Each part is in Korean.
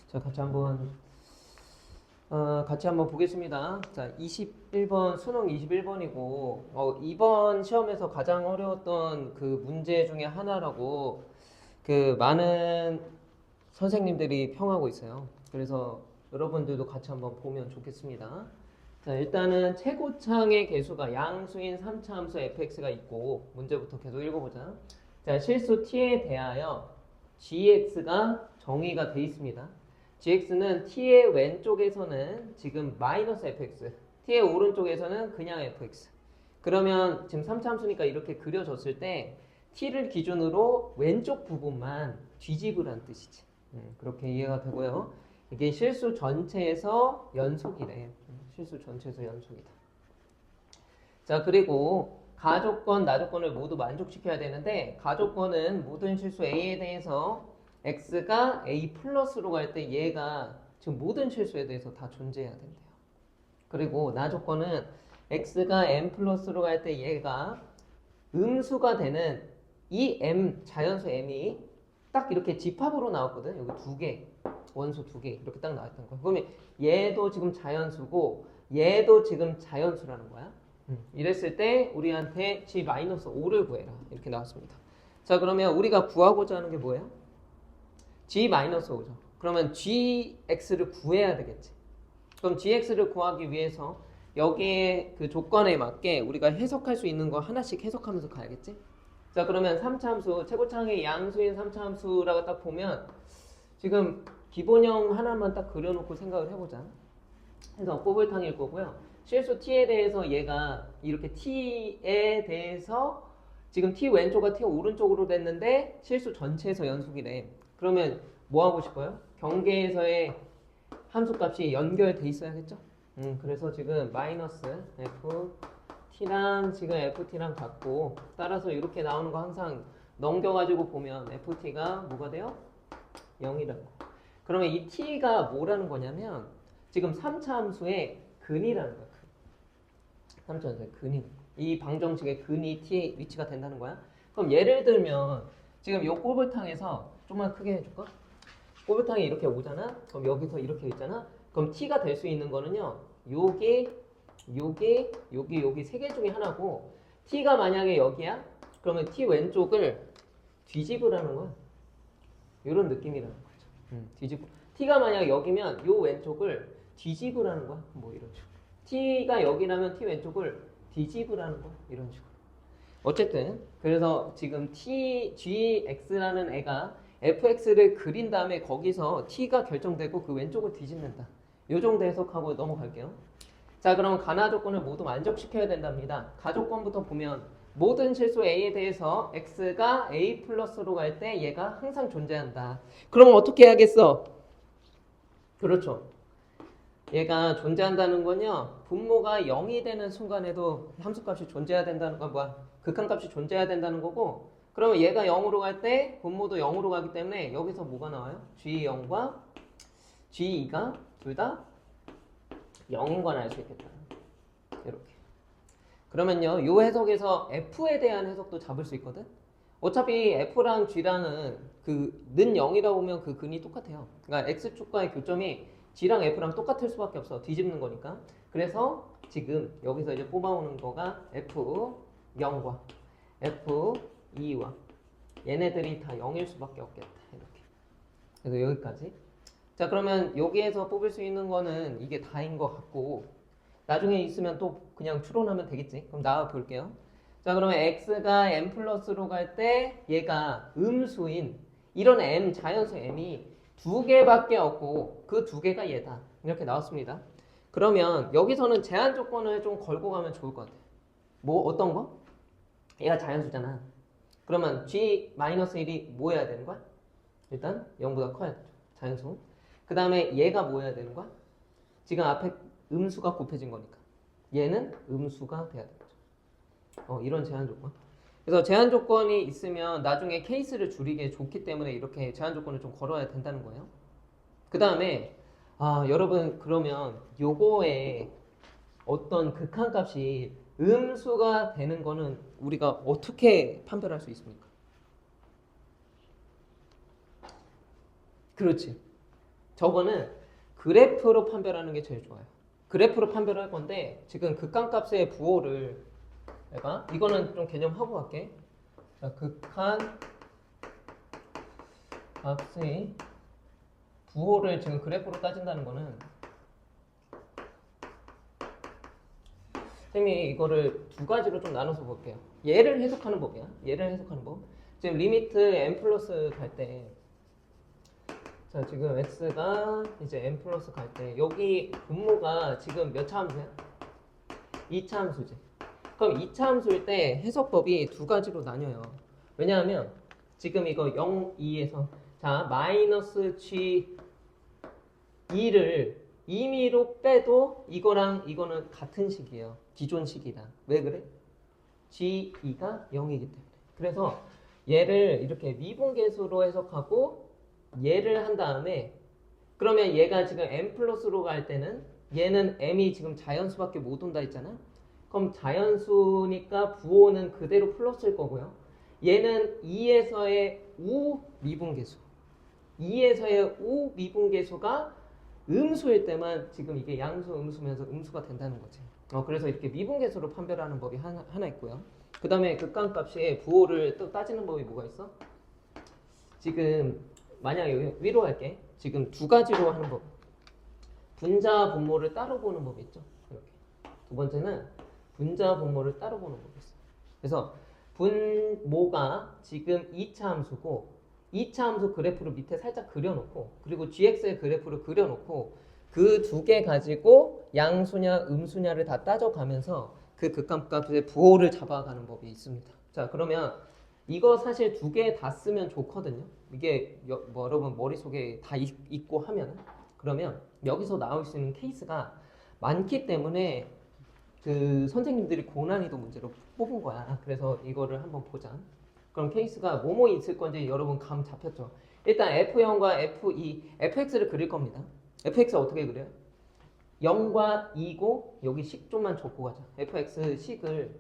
자, 같이 한번 보겠습니다. 자, 21번 수능 21번이고 이번 시험에서 가장 어려웠던 그 문제 중에 하나라고 그 많은 선생님들이 평하고 있어요. 그래서 여러분들도 같이 한번 보면 좋겠습니다. 자, 일단은 최고창의 개수가 양수인 3차 함수 fx가 있고 문제부터 계속 읽어보자. 자, 실수 t에 대하여 gx가 정의가 돼 있습니다. gx는 t의 왼쪽에서는 지금 마이너스 fx, t의 오른쪽에서는 그냥 fx. 그러면 지금 3차 함수니까 이렇게 그려졌을 때 t를 기준으로 왼쪽 부분만 뒤집으란 뜻이지. 그렇게 이해가 되고요. 이게 실수 전체에서 연속이래. 실수 전체에서 연속이다. 자, 그리고 가조건, 나조건을 모두 만족시켜야 되는데 가조건은 모든 실수 A에 대해서 X가 A 플러스로 갈 때 얘가 지금 모든 실수에 대해서 다 존재해야 된대요. 그리고 나조건은 X가 M 플러스로 갈 때 얘가 음수가 되는 이 M, 자연수 M이 딱 이렇게 집합으로 나왔거든. 여기 두 개, 원수 두 개 이렇게 딱 나왔던 거야. 그러면 얘도 지금 자연수고 얘도 지금 자연수라는 거야. 이랬을 때 우리한테 G-5를 구해라 이렇게 나왔습니다. 자, 그러면 우리가 구하고자 하는 게 뭐예요? G-5죠. 그러면 GX를 구해야 되겠지. 그럼 GX를 구하기 위해서 여기에 그 조건에 맞게 우리가 해석할 수 있는 거 하나씩 해석하면서 가야겠지. 자, 그러면 3차 함수, 최고창의 양수인 3차 함수라고 딱 보면 지금 기본형 하나만 딱 그려놓고 생각을 해보자. 그래서 꼬불탕일 거고요. 실수 t에 대해서 얘가 이렇게 t에 대해서 지금 t 왼쪽과 t 오른쪽으로 됐는데 실수 전체에서 연속이래. 그러면 뭐 하고 싶어요? 경계에서의 함수값이 연결돼 있어야겠죠? 그래서 지금 마이너스 ft랑 지금 ft랑 같고 따라서 이렇게 나오는 거 항상 넘겨가지고 보면 ft가 뭐가 돼요? 0이라는 거. 그러면 이 t가 뭐라는 거냐면 지금 3차 함수의 근이라는 거야. 3차 함수의 근이. 이 방정식의 근이 t의 위치가 된다는 거야. 그럼 예를 들면 지금 요 꼬불탕에서 좀만 크게 해줄까? 꼬불탕이 이렇게 오잖아. 그럼 여기서 이렇게 있잖아. 그럼 t가 될 수 있는 거는요. 요게 세 개 중에 하나고 t가 만약에 여기야? 그러면 t 왼쪽을 뒤집으라는 거야. 이런 느낌이라는 거죠. 뒤집고 t가 만약 여기면 요 왼쪽을 뒤집으라는 거야. 뭐 이런 식으로. t가 여기라면 t 왼쪽을 뒤집으라는 거야. 이런 식으로. 어쨌든 그래서 지금 gx라는 애가 fx를 그린 다음에 거기서 t가 결정되고 그 왼쪽을 뒤집는다. 요 정도 해석하고 넘어갈게요. 자, 그럼 가나 조건을 모두 만족시켜야 된답니다. 가조건부터 보면 모든 실수 a에 대해서 x가 a 플러스로 갈 때 얘가 항상 존재한다. 그럼 어떻게 해야겠어? 그렇죠. 얘가 존재한다는 건요. 분모가 0이 되는 순간에도 함수값이 존재해야 된다는 건 뭐야? 극한값이 존재해야 된다는 거고, 그러면 얘가 0으로 갈 때 분모도 0으로 가기 때문에 여기서 뭐가 나와요? G0과 G2가 둘 다 0인 건 알 수 있겠다. 이렇게. 그러면요, 요 해석에서 F에 대한 해석도 잡을 수 있거든? 어차피 F랑 G랑은 는 0이라고 보면 그 근이 똑같아요. 그러니까 X축과의 교점이 G랑 F랑 똑같을 수밖에 없어. 뒤집는 거니까. 그래서 지금 여기서 이제 뽑아오는 거가 F0과 F2와 얘네들이 다 0일 수밖에 없겠다. 이렇게. 그래서 여기까지. 자, 그러면 여기에서 뽑을 수 있는 거는 이게 다인 것 같고 나중에 있으면 또 그냥 추론하면 되겠지. 그럼 나와 볼게요. 자, 그러면 x가 m 플러스로 갈 때 얘가 음수인 이런 m, 자연수 m이 두 개밖에 없고 그 두 개가 얘다. 이렇게 나왔습니다. 그러면 여기서는 제한 조건을 좀 걸고 가면 좋을 것 같아요. 뭐 어떤 거? 얘가 자연수잖아. 그러면 g-1이 뭐 해야 되는 거야? 일단 0보다 커야 되죠. 자연수. 그 다음에 얘가 뭐 해야 되는 거야? 지금 앞에 음수가 곱해진 거니까 얘는 음수가 돼야 되죠. 이런 제한 조건. 그래서 제한 조건이 있으면 나중에 케이스를 줄이기에 좋기 때문에 이렇게 제한 조건을 좀 걸어야 된다는 거예요. 그 다음에 여러분 그러면 요거에 어떤 극한값이 음수가 되는 거는 우리가 어떻게 판별할 수 있습니까? 그렇지. 저거는 그래프로 판별하는 게 제일 좋아요. 그래프로 판별할 건데 지금 극한값의 부호를 내가 이거는 좀 개념하고 갈게. 자, 극한값의 부호를 지금 그래프로 따진다는 거는 쌤이 이거를 두 가지로 좀 나눠서 볼게요. 얘를 해석하는 법이야. 얘를 해석하는 법. 지금 리미트 n 플러스 갈 때, 자 지금 x가 이제 n 플러스 갈 때 여기 분모가 지금 몇 차 함수야? 2차 함수지. 그럼 2차 함수일 때 해석법이 두 가지로 나뉘어요. 왜냐하면 지금 이거 0, 2에서 자 마이너스 g 2를 임의로 빼도 이거랑 이거는 같은 식이에요. 기존 식이랑. 왜 그래? g2가 0이기 때문에. 그래서 얘를 이렇게 미분계수로 해석하고 얘를 한 다음에 그러면 얘가 지금 n 플러스로 갈 때는 얘는 m이 지금 자연수밖에 못 온다 했잖아. 그럼 자연수니까 부호는 그대로 플러스일 거고요. 얘는 2에서의 우 미분계수. 2에서의 우 미분계수가 음수일 때만 지금 이게 양수 음수면서 음수가 된다는 거지. 그래서 이렇게 미분계수로 판별하는 법이 하나 있고요. 그 다음에 극한값의 부호를 또 따지는 법이 뭐가 있어? 지금 만약 여기 위로 할게. 지금 두 가지로 하는 법. 분자 분모를 따로 보는 법이 있죠. 이렇게. 두 번째는 분자 분모를 따로 보는 법이 있어. 그래서 분모가 지금 2차 함수고 2차 함수 그래프를 밑에 살짝 그려놓고 그리고 gx의 그래프를 그려놓고 그 두 개 가지고 양수냐 음수냐를 다 따져가면서 그 극한값의 부호를 잡아가는 법이 있습니다. 자 그러면 이거 사실 두 개 다 쓰면 좋거든요. 이게 뭐 여러분 머릿속에 다 있고 하면 그러면 여기서 나올 수 있는 케이스가 많기 때문에 그 선생님들이 고난이도 문제로 뽑은 거야. 그래서 이거를 한번 보자. 그럼 케이스가 뭐뭐 있을 건지 여러분 감 잡혔죠? 일단 F0과 F2, fx를 그릴 겁니다. fx 어떻게 그려요? 0과 2고 여기 식 좀만 적고 가자. fx 식을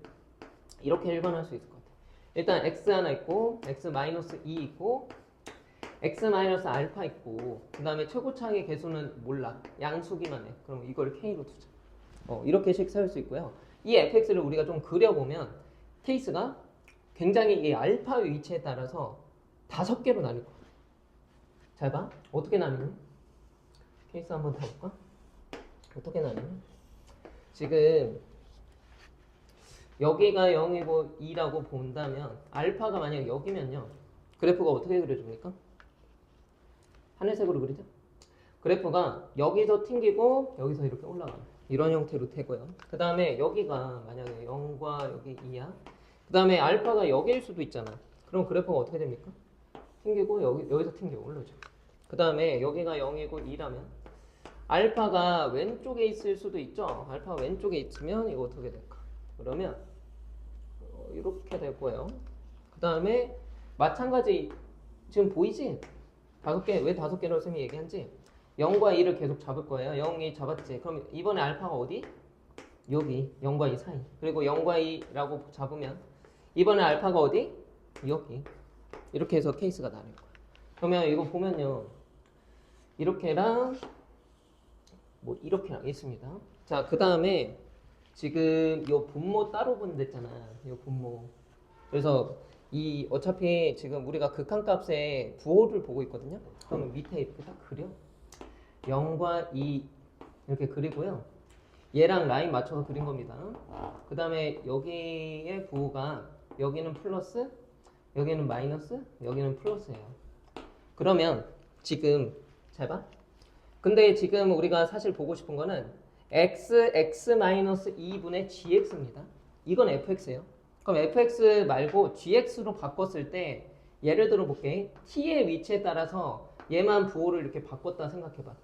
이렇게 일반할 수 있을 것 같아. 일단 x 하나 있고 x-2 있고 x-알파 있고 그 다음에 최고차의 개수는 몰라. 양수기만 해. 그럼 이걸 k로 두자. 이렇게 식 세울 수 있고요. 이 fx를 우리가 좀 그려보면 케이스가 굉장히 이 알파 위치에 따라서 5개로 나뉠 거야. 잘 봐. 어떻게 나뉘냐? 케이스 한번 더 볼까? 어떻게 나뉘냐? 지금 여기가 0이고 2라고 본다면 알파가 만약 여기면요. 그래프가 어떻게 그려집니까? 하늘색으로 그리죠? 그래프가 여기서 튕기고 여기서 이렇게 올라가요. 이런 형태로 되고요. 그 다음에 여기가 만약에 0과 여기 2야. 그 다음에 알파가 여기일 수도 있잖아. 그럼 그래프가 어떻게 됩니까? 튕기고 여기서 튕겨 올라오죠. 그 다음에 여기가 0이고 2라면 알파가 왼쪽에 있을 수도 있죠. 알파가 왼쪽에 있으면 이거 어떻게 될까? 그러면 이렇게 될 거예요. 그 다음에 마찬가지 지금 보이지? 5개, 왜 5개라고 쌤이 얘기한지 0과 2를 계속 잡을 거예요. 0, 2 잡았지? 그럼 이번에 알파가 어디? 여기 0과 2 사이. 그리고 0과 2라고 잡으면 이번에 알파가 어디? 여기. 이렇게 해서 케이스가 나뉠 거예요. 그러면 이거 보면요. 이렇게랑 뭐 이렇게랑 있습니다. 자, 그 다음에 지금 요 분모 따로 분댔잖아. 요 분모. 그래서 이 어차피 지금 우리가 극한값의 부호를 보고 있거든요. 그러면 밑에 이렇게 딱 그려. 0과 2 이렇게 그리고요. 얘랑 라인 맞춰서 그린 겁니다. 그 다음에 여기의 부호가 여기는 플러스, 여기는 마이너스, 여기는 플러스예요. 그러면 지금 잘 봐. 근데 지금 우리가 사실 보고 싶은 거는 x-2분의 gx입니다. 이건 fx예요. 그럼 fx 말고 gx로 바꿨을 때 예를 들어 볼게. t의 위치에 따라서 얘만 부호를 이렇게 바꿨다 생각해봐.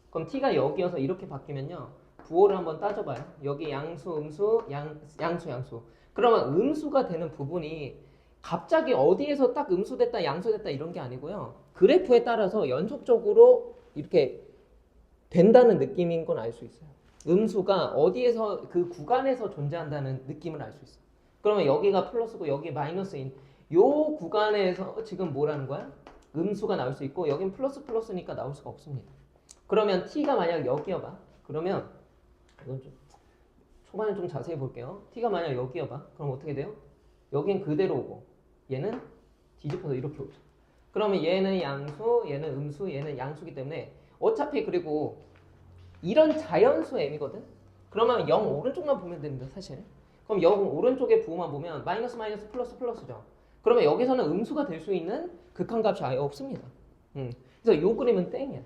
그럼 t가 여기여서 이렇게 바뀌면요. 부호를 한번 따져봐요. 여기 양수, 음수, 양수. 그러면 음수가 되는 부분이 갑자기 어디에서 딱 음수됐다, 양수됐다 이런 게 아니고요. 그래프에 따라서 연속적으로 이렇게 된다는 느낌인 건 알 수 있어요. 음수가 어디에서 그 구간에서 존재한다는 느낌을 알 수 있어요. 그러면 여기가 플러스고 여기 마이너스인 요 구간에서 지금 뭐라는 거야? 음수가 나올 수 있고 여긴 플러스니까 나올 수가 없습니다. 그러면 t가 만약 여기여봐. 그러면 이건 좀 초반에 좀 자세히 볼게요. t가 만약 여기여봐. 그럼 어떻게 돼요? 여긴 그대로 오고 얘는 뒤집혀서 이렇게 오죠. 그러면 얘는 양수, 얘는 음수, 얘는 양수기 때문에 어차피 그리고 이런 자연수 m이거든. 그러면 0 오른쪽만 보면 됩니다. 사실. 그럼 0 오른쪽에 부호만 보면 마이너스 마이너스 플러스 플러스죠. 그러면 여기서는 음수가 될 수 있는 극한값이 아예 없습니다. 그래서 요 그림은 땡이야.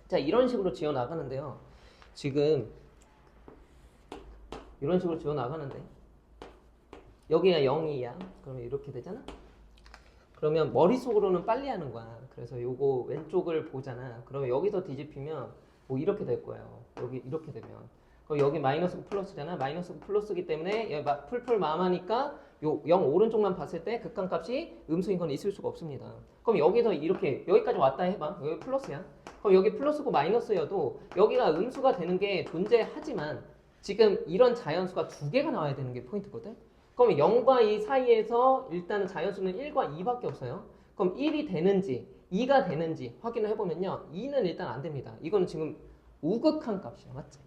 자, 이런 식으로 지어 나가는데요. 지금 이런 식으로 지어 나가는데 여기가 0이야. 그러면 이렇게 되잖아. 그러면 머릿속으로는 빨리 하는 거야. 그래서 요거 왼쪽을 보잖아. 그러면 여기서 뒤집히면 뭐 이렇게 될 거예요. 여기 이렇게 되면. 그럼 여기 마이너스 플러스잖아. 마이너스 플러스기 때문에 여기 풀풀 마마니까 요 0 오른쪽만 봤을 때 극한값이 음수인 건 있을 수가 없습니다. 그럼 여기서 이렇게 여기까지 왔다 해봐. 여기 플러스야. 그럼 여기 플러스고 마이너스여도 여기가 음수가 되는 게 존재하지만 지금 이런 자연수가 두 개가 나와야 되는 게 포인트거든. 그럼 0과 2 사이에서 일단은 자연수는 1과 2밖에 없어요. 그럼 1이 되는지 2가 되는지 확인을 해보면요. 2는 일단 안 됩니다. 이거는 지금 우극한 값이야. 맞지?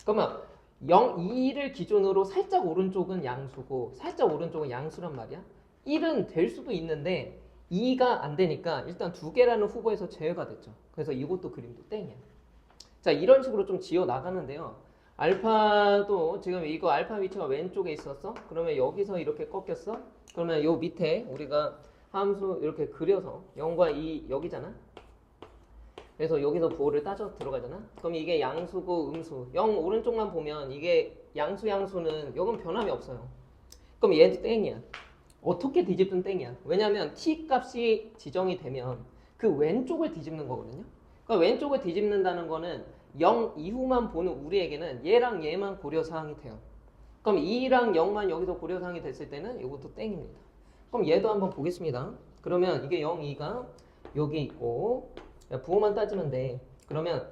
그러면 0, 2를 기준으로 살짝 오른쪽은 양수고 살짝 오른쪽은 양수란 말이야. 1은 될 수도 있는데 2가 안 되니까 일단 두 개라는 후보에서 제외가 됐죠. 그래서 이것도 그림도 땡이야. 자, 이런 식으로 좀 지어 나가는데요. 알파도 지금 이거 알파 위치가 왼쪽에 있었어. 그러면 여기서 이렇게 꺾였어. 그러면 요 밑에 우리가 함수 이렇게 그려서 0과 2 여기잖아. 그래서 여기서 부호를 따져 들어가잖아. 그럼 이게 양수고 음수. 0 오른쪽만 보면 이게 양수는 이건 변함이 없어요. 그럼 얘도 땡이야. 어떻게 뒤집든 땡이야. 왜냐면 t 값이 지정이 되면 그 왼쪽을 뒤집는 거거든요. 그러니까 왼쪽을 뒤집는다는 거는 0 이후만 보는 우리에게는 얘랑 얘만 고려사항이 돼요. 그럼 2랑 0만 여기서 고려사항이 됐을 때는 이것도 땡입니다. 그럼 얘도 한번 보겠습니다. 그러면 이게 0, 2가 여기 있고 부호만 따지면 돼. 그러면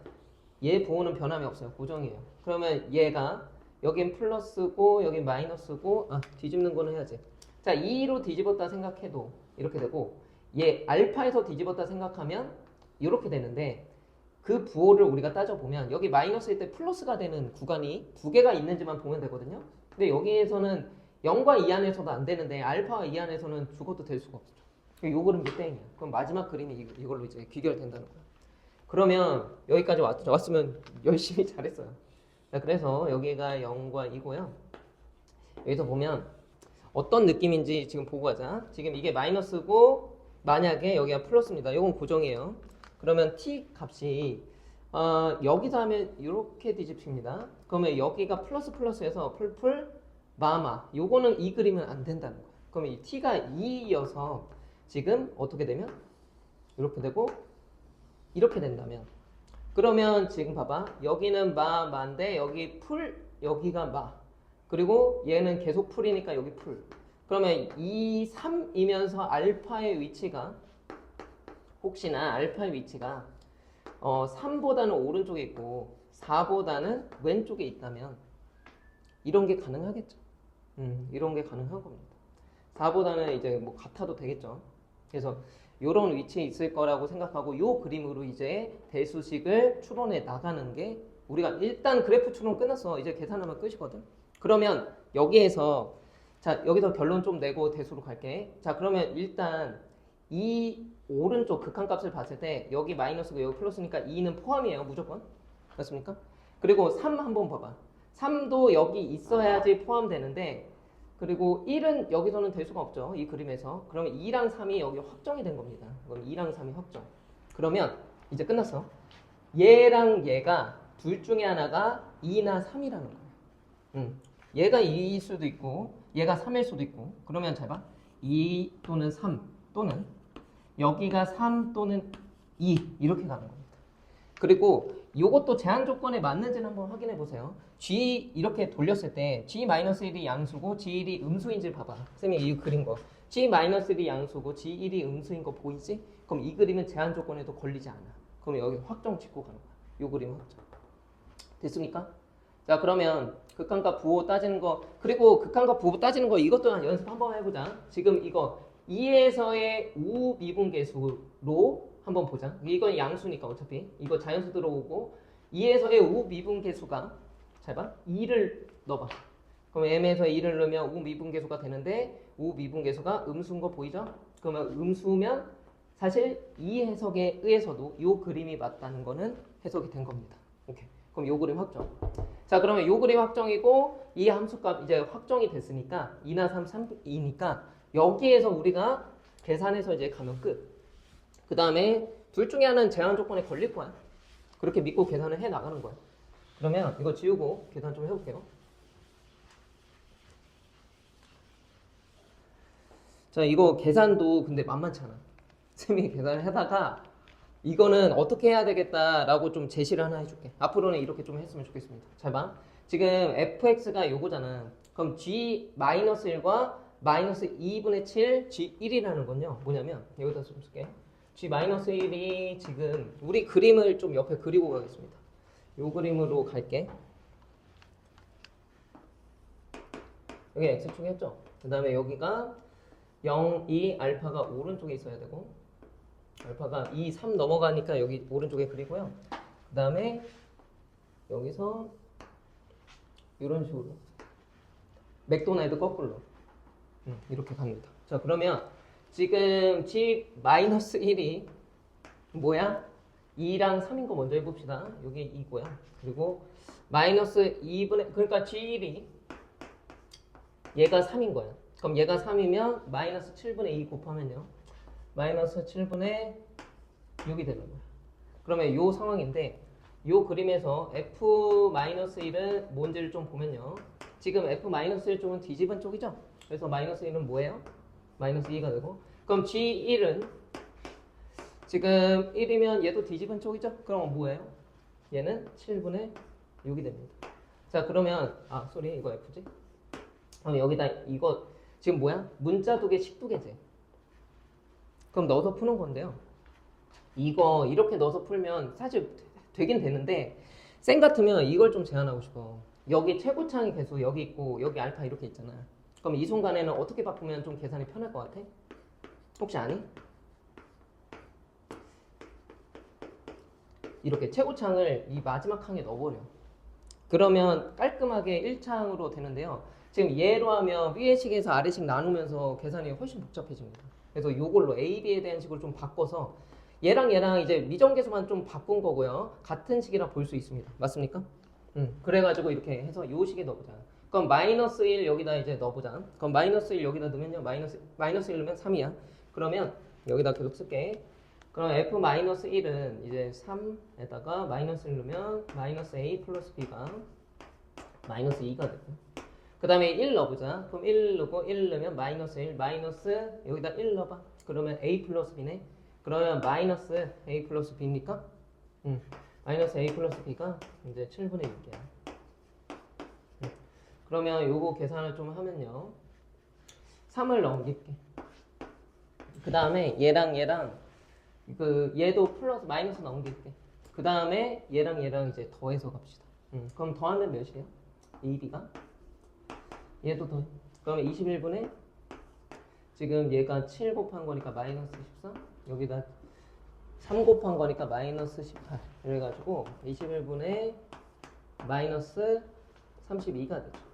얘 부호는 변함이 없어요. 고정이에요. 그러면 얘가 여긴 플러스고 여긴 마이너스고 뒤집는 거는 해야지. 자, 2로 뒤집었다 생각해도 이렇게 되고 얘 알파에서 뒤집었다 생각하면 이렇게 되는데 그 부호를 우리가 따져보면 여기 마이너스일 때 플러스가 되는 구간이 두 개가 있는지만 보면 되거든요. 근데 여기에서는 0과 2 안에서도 안 되는데 알파와 2 안에서는 죽어도 될 수가 없죠. 요 그림이 땡이야. 그럼 마지막 그림이 이걸로 이제 귀결된다는 거야. 그러면 여기까지 왔으면 열심히 잘했어요. 자, 그래서 여기가 0과 2고요. 여기서 보면 어떤 느낌인지 지금 보고 가자. 지금 이게 마이너스고 만약에 여기가 플러스입니다. 이건 고정이에요. 그러면 t 값이 여기서 하면 이렇게 뒤집힙니다. 그러면 여기가 플러스에서 풀풀 마마. 요거는 이 그림은 안 된다는 거예요. 그러면 이 t가 2여서 지금 어떻게 되면 이렇게 되고 이렇게 된다면 그러면 지금 봐봐. 여기는 마인데 여기 풀 여기가 마. 그리고 얘는 계속 풀이니까 여기 풀. 그러면 2, 3이면서 알파의 위치가 혹시나 알파의 위치가 3보다는 오른쪽에 있고 4보다는 왼쪽에 있다면 이런 게 가능하겠죠. 이런 게 가능한 겁니다. 4보다는 이제 뭐 같아도 되겠죠. 그래서 이런 위치에 있을 거라고 생각하고 이 그림으로 이제 대수식을 추론해 나가는 게 우리가 일단 그래프 추론 끝났어. 이제 계산하면 끝이거든. 그러면 여기에서 자 여기서 결론 좀 내고 대수로 갈게. 자 그러면 일단 이 오른쪽 극한값을 봤을 때 여기 마이너스고 여기 플러스니까 2는 포함이에요. 무조건. 맞습니까? 그리고 3 한번 봐봐. 3도 여기 있어야지 포함되는데 그리고 1은 여기서는 될 수가 없죠. 이 그림에서. 그러면 2랑 3이 여기 확정이 된 겁니다. 그럼 2랑 3이 확정. 그러면 이제 끝났어. 얘랑 얘가 둘 중에 하나가 2나 3이라는 거예요. 얘가 2일 수도 있고 얘가 3일 수도 있고 그러면 잘 봐. 2 또는 3 또는 여기가 3 또는 2 이렇게 가는 겁니다. 그리고 이것도 제한 조건에 맞는지는 한번 확인해 보세요. G 이렇게 돌렸을 때 G-1이 양수고 G1이 음수인지 봐봐. 쌤이 이 그린 거. G-1이 양수고 G1이 음수인 거 보이지? 그럼 이 그림은 제한 조건에도 걸리지 않아. 그럼 여기 확정 짓고 가는 거야. 이 그림 확정. 됐습니까? 자 그러면 극한값 부호 따지는 거 그리고 극한값 부호 따지는 거 이것 또한 연습 한번 해보자. 지금 이거 2에서의 우미분계수로 한번 보자. 이건 양수니까 어차피 이거 자연수 들어오고 2에서의 우미분계수가 잘 봐. 2를 넣어봐. 그럼 m에서 2를 넣으면 우미분계수가 되는데 우미분계수가 음수인 거 보이죠? 그러면 음수면 사실 이 해석에 의해서도 이 그림이 맞다는 거는 해석이 된 겁니다. 오케이. 그럼 요 그림 확정. 자, 그러면 요 그림 확정이고 이 함수값 이제 확정이 됐으니까 2나 3, 3이니까 여기에서 우리가 계산해서 이제 가면 끝. 그 다음에 둘 중에 하나는 제한 조건에 걸릴 거야. 그렇게 믿고 계산을 해 나가는 거야. 그러면 이거 지우고 계산 좀 해볼게요. 자, 이거 계산도 근데 만만치 않아. 쌤이 계산을 하다가 이거는 어떻게 해야 되겠다라고 좀 제시를 하나 해줄게. 앞으로는 이렇게 좀 했으면 좋겠습니다. 잘 봐. 지금 fx가 요거잖아. 그럼 g-1과 마이너스 2분의 7 g1이라는 건요. 뭐냐면 여기다 좀 쓸게. g-1이 지금 우리 그림을 좀 옆에 그리고 가겠습니다. 요 그림으로 갈게. 여기 x축 했죠? 그 다음에 여기가 0, 2, 알파가 오른쪽에 있어야 되고 알파가 2, 3 넘어가니까 여기 오른쪽에 그리고요. 그 다음에 여기서 이런 식으로 맥도날드 거꾸로 이렇게 갑니다. 자, 그러면 지금 g-1이 뭐야? 2랑 3인 거 먼저 해봅시다. 여기 2고요. 그리고 마이너스 2분의 그러니까 g1이 얘가 3인 거야. 그럼 얘가 3이면 마이너스 7분의 2 곱하면요. 마이너스 7분의 6이 되는 거야. 그러면 요 상황인데 요 그림에서 f-1은 뭔지를 좀 보면요. 지금 f-1 쪽은 뒤집은 쪽이죠. 그래서 마이너스 1은 뭐예요? 마이너스 2가 되고 그럼 g1은 지금 1이면 얘도 뒤집은 쪽이죠. 그럼 뭐예요? 얘는 7분의 6이 됩니다. 자, 그러면 이거 f지? 그럼 여기다 이거 지금 뭐야? 문자 두 개, 식 두 개지. 그럼 넣어서 푸는 건데요. 이거 이렇게 넣어서 풀면 사실 되긴 되는데 쌤 같으면 이걸 좀 제안하고 싶어. 여기 최고창의 개수 여기 있고 여기 알파 이렇게 있잖아. 그럼 이 순간에는 어떻게 바꾸면 좀 계산이 편할 것 같아? 혹시 아니? 이렇게 최고창을 이 마지막 칸에 넣어버려. 그러면 깔끔하게 1창으로 되는데요. 지금 얘로 하면 위의 식에서 아래 식 나누면서 계산이 훨씬 복잡해집니다. 그래서 이걸로 A, B에 대한 식으로 좀 바꿔서 얘랑 이제 미정계수만 좀 바꾼 거고요. 같은 식이라 볼 수 있습니다. 맞습니까? 그래가지고 이렇게 해서 이 식에 넣어보자. 그럼 마이너스 1 여기다 이제 넣어보자. 그럼 마이너스 1 여기다 넣으면요. 마이너스 1 넣으면 3이야. 그러면 여기다 계속 쓸게. 그럼 f-1은 이제 3에다가 마이너스 1 넣으면 마이너스 a 플러스 b가 마이너스 2가 되고 그 다음에 1 넣어보자. 그럼 1 넣고 1 넣으면 마이너스 1 마이너스 여기다 1 넣어봐. 그러면 a 플러스 b네. 그러면 마이너스 a 플러스 b입니까? 마이너스 a 플러스 b가 이제 7분의 6이야. 그러면 요거 계산을 좀 하면요. 3을 넘길게. 그 다음에 얘랑 얘도 플러스 마이너스 넘길게. 그 다음에 얘랑 이제 더해서 갑시다. 그럼 더하면 몇이에요? AB가? 얘도 더. 그러면 21분의 지금 얘가 7 곱한 거니까 마이너스 14. 여기다 3 곱한 거니까 마이너스 18. 이래가지고 21분의 마이너스 32가 되죠.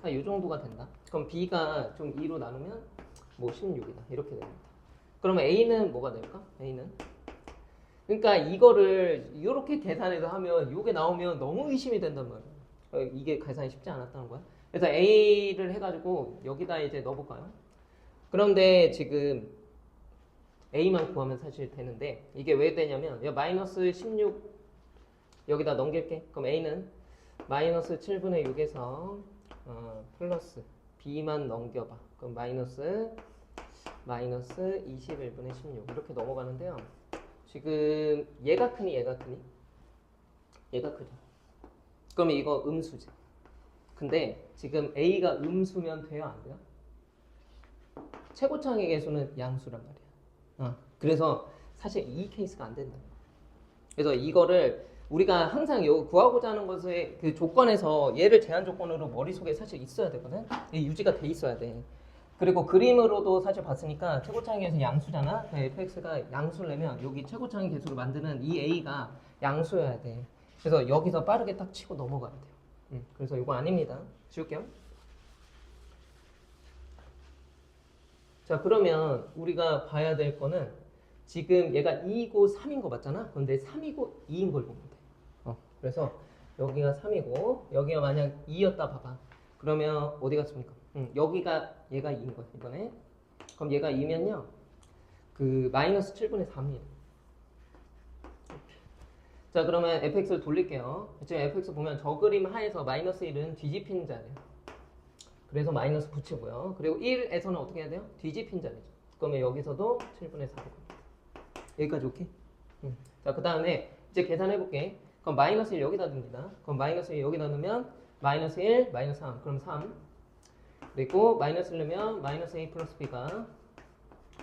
이 정도가 된다. 그럼 B가 좀 2로 나누면 뭐 16이다. 이렇게 됩니다. 그러면 A는 뭐가 될까? A는 그러니까 이거를 이렇게 계산해서 하면 이게 나오면 너무 의심이 된단 말이야. 이게 계산이 쉽지 않았다는 거야. 그래서 A를 해가지고 여기다 이제 넣어볼까요? 그런데 지금 A만 구하면 사실 되는데 이게 왜 되냐면 마이너스 16 여기다 넘길게. 그럼 A는 마이너스 7분의 6에서 플러스 B만 넘겨봐. 그럼 마이너스 21분의 16 이렇게 넘어가는데요. 지금 얘가 크니 얘가 크니? 얘가 크죠. 그러면 이거 음수지. 근데 지금 A가 음수면 돼요 안 돼요? 최고창의 개수는 양수란 말이야. 그래서 사실 이 케이스가 안 된다. 그래서 이거를 우리가 항상 구하고자 하는 것의 그 조건에서 얘를 제한 조건으로 머릿속에 사실 있어야 되거든. 유지가 돼 있어야 돼. 그리고 그림으로도 사실 봤으니까 최고차항 계수 양수잖아. fx가 양수를 내면 여기 최고차항 계수를 만드는 이 a가 양수여야 돼. 그래서 여기서 빠르게 딱 치고 넘어가야 돼요. 그래서 이거 아닙니다. 지울게요. 자, 그러면 우리가 봐야 될 거는 지금 얘가 2이고 3인 거 맞잖아? 근데 3이고 2인 걸 보면 돼. 그래서 여기가 3이고 여기가 만약 2였다 봐봐. 그러면 어디 갔습니까? 여기가 얘가 2인 거야 이번에. 그럼 얘가 2면요 그 마이너스 7분의 3이에요. 자, 그러면 fx를 돌릴게요. 지금 fx 보면 저 그림 하에서 마이너스 1은 뒤집힌 자리예요. 그래서 마이너스 붙이고요. 그리고 1에서는 어떻게 해야 돼요? 뒤집힌 자리죠. 그러면 여기서도 7분의 4로 갑니다. 여기까지 오케이? 자, 그 다음에 이제 계산해 볼게. 그럼 마이너스 1 여기다 둡니다. 그럼 마이너스 1 여기다 넣으면 마이너스 1, 마이너스 3. 그럼 3. 그리고 마이너스 1 넣으면 마이너스 a 플러스 b가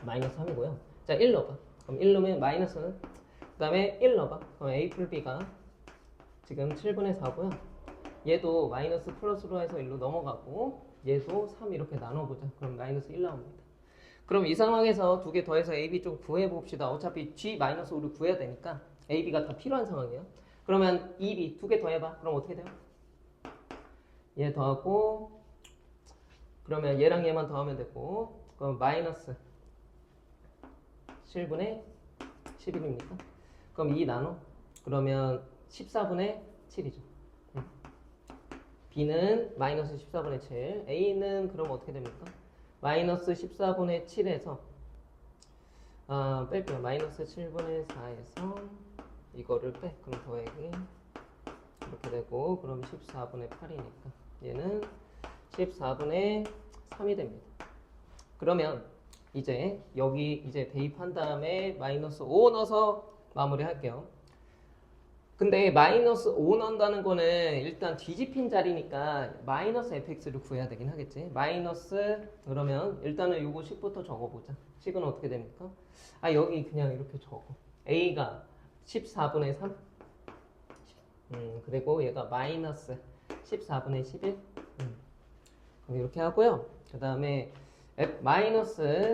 마이너스 3이고요. 자, 1 넣어봐. 그럼 1 넣으면 마이너스. 그 다음에 1 넣어봐. 그럼 a 플 b가 지금 7분의 4고요. 얘도 마이너스 플러스로 해서 1로 넘어가고 얘도 3 이렇게 나눠보자. 그럼 마이너스 1 나옵니다. 그럼 이 상황에서 두 개 더해서 AB 좀 구해봅시다. 어차피 G-5를 구해야 되니까 AB가 다 필요한 상황이에요. 그러면 2B 두 개 더해봐. 그럼 어떻게 돼요? 얘 더하고 그러면 얘랑 얘만 더하면 되고 그럼 마이너스 7분의 11입니까? 그럼 2 나눠? 그러면 14분의 7이죠. B는 마이너스 14분의 7. A는 그럼 어떻게 됩니까? 마이너스 14분의 7에서 뺄게요. 마이너스 7분의 4에서 이거를 빼. 그럼 더하기 이렇게 되고 그럼 14분의 8이니까 얘는 14분의 3이 됩니다. 그러면 이제 여기 이제 대입한 다음에 마이너스 5 넣어서 마무리 할게요. 근데 마이너스 5 넣는다는 거는 일단 뒤집힌 자리니까 마이너스 fx를 구해야 되긴 하겠지. 마이너스 그러면 일단은 요거 식부터 적어보자. 식은 어떻게 됩니까? 여기 그냥 이렇게 적어. a가 14분의 3 그리고 얘가 마이너스 14분의 11 그럼 이렇게 하고요. 그 다음에 f-5가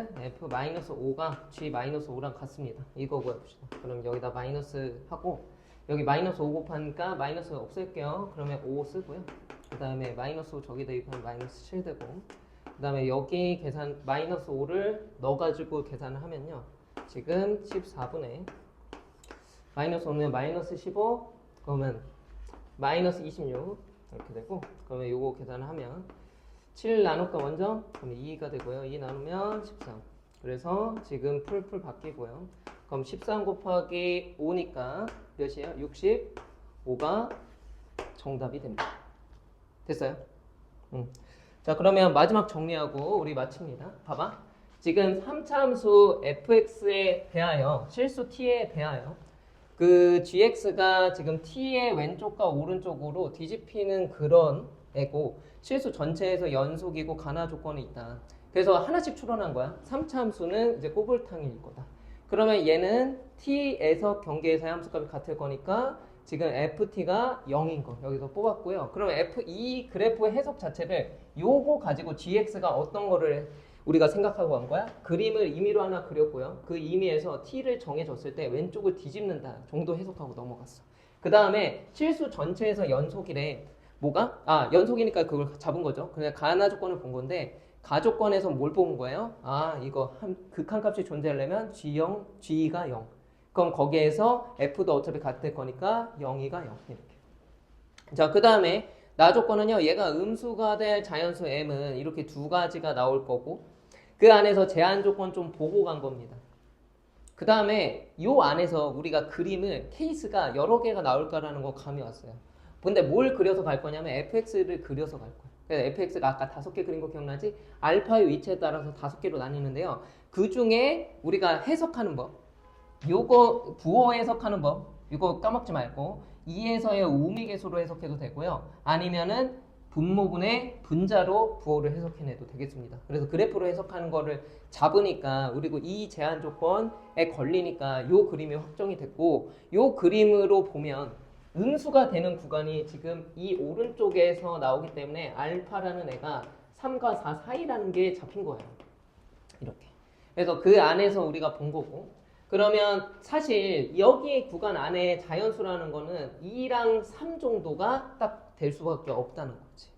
g-5랑 같습니다. 이거 구해봅시다. 그럼 여기다 마이너스 하고 여기 마이너스 5 곱하니까 마이너스 없앨게요. 그러면 5 쓰고요. 그 다음에 마이너스 5 저기 대입하면 마이너스 7 되고 그 다음에 여기 계산 마이너스 5를 넣어가지고 계산을 하면요. 지금 14분의 마이너스 5는 마이너스 15 그러면 마이너스 26 이렇게 되고 그러면 요거 계산을 하면 7 나눌까 먼저? 그럼 2가 되고요. 2 나누면 13 그래서 지금 풀 바뀌고요. 그럼 13 곱하기 5니까 몇이에요? 65가 정답이 됩니다. 됐어요? 자, 그러면 마지막 정리하고 우리 마칩니다. 봐봐. 지금 3차 함수 fx에 대하여 실수 t에 대하여 그 gx가 지금 t의 왼쪽과 오른쪽으로 뒤집히는 그런 애고 실수 전체에서 연속이고 가나 조건이 있다. 그래서 하나씩 추론한 거야. 3차 함수는 이제 꼬불탕일 거다. 그러면 얘는 t에서 경계에서의 함수값이 같을 거니까 지금 ft가 0인 거 여기서 뽑았고요. 그러면 이 그래프의 해석 자체를 요거 가지고 gx가 어떤 거를 우리가 생각하고 간 거야? 그림을 임의로 하나 그렸고요. 그 임의에서 t를 정해줬을 때 왼쪽을 뒤집는다 정도 해석하고 넘어갔어. 그 다음에 실수 전체에서 연속이래. 뭐가? 연속이니까 그걸 잡은 거죠. 그냥 가나 조건을 본 건데 가조건에서 뭘 뽑은 거예요? 이거 극한값이 존재하려면 G0, G가 0. 그럼 거기에서 F도 어차피 같을 거니까 0이가 0 이렇게. 자, 그 다음에 나 조건은요. 얘가 음수가 될 자연수 M은 이렇게 두 가지가 나올 거고 그 안에서 제한 조건 좀 보고 간 겁니다. 그 다음에 요 안에서 우리가 그림을 케이스가 여러 개가 나올까라는 거 감이 왔어요. 근데 뭘 그려서 갈 거냐면 fx를 그려서 갈 거예요. 그래서 fx가 아까 5개 그린 거 기억나지? 알파의 위치에 따라서 5개로 나뉘는데요. 그 중에 우리가 해석하는 법, 요거 부호 해석하는 법, 이거 까먹지 말고 2에서의 우미계수로 해석해도 되고요. 아니면은 분모분의 분자로 부호를 해석해내도 되겠습니다. 그래서 그래프로 해석하는 거를 잡으니까 그리고 이 제한 조건에 걸리니까 요 그림이 확정이 됐고 요 그림으로 보면 음수가 되는 구간이 지금 이 오른쪽에서 나오기 때문에 알파라는 애가 3과 4 사이라는 게 잡힌 거예요. 이렇게. 그래서 그 안에서 우리가 본 거고. 그러면 사실 여기 구간 안에 자연수라는 거는 2랑 3 정도가 딱 될 수밖에 없다는 거지.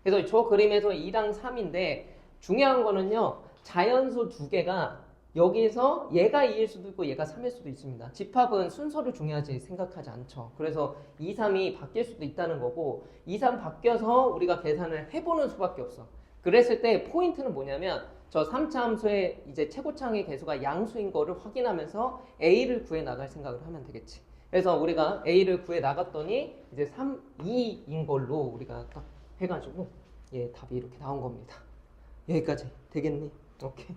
그래서 저 그림에서 2랑 3인데 중요한 거는요. 자연수 두 개가 여기서 얘가 2일 수도 있고 얘가 3일 수도 있습니다. 집합은 순서를 중요하지 생각하지 않죠. 그래서 2, 3이 바뀔 수도 있다는 거고 2, 3 바뀌어서 우리가 계산을 해보는 수밖에 없어. 그랬을 때 포인트는 뭐냐면 저 3차 함수의 이제 최고차항의 개수가 양수인 거를 확인하면서 A를 구해 나갈 생각을 하면 되겠지. 그래서 우리가 A를 구해 나갔더니 이제 3, 2인 걸로 우리가 딱 해가지고 예 답이 이렇게 나온 겁니다. 여기까지 되겠니? 오케이.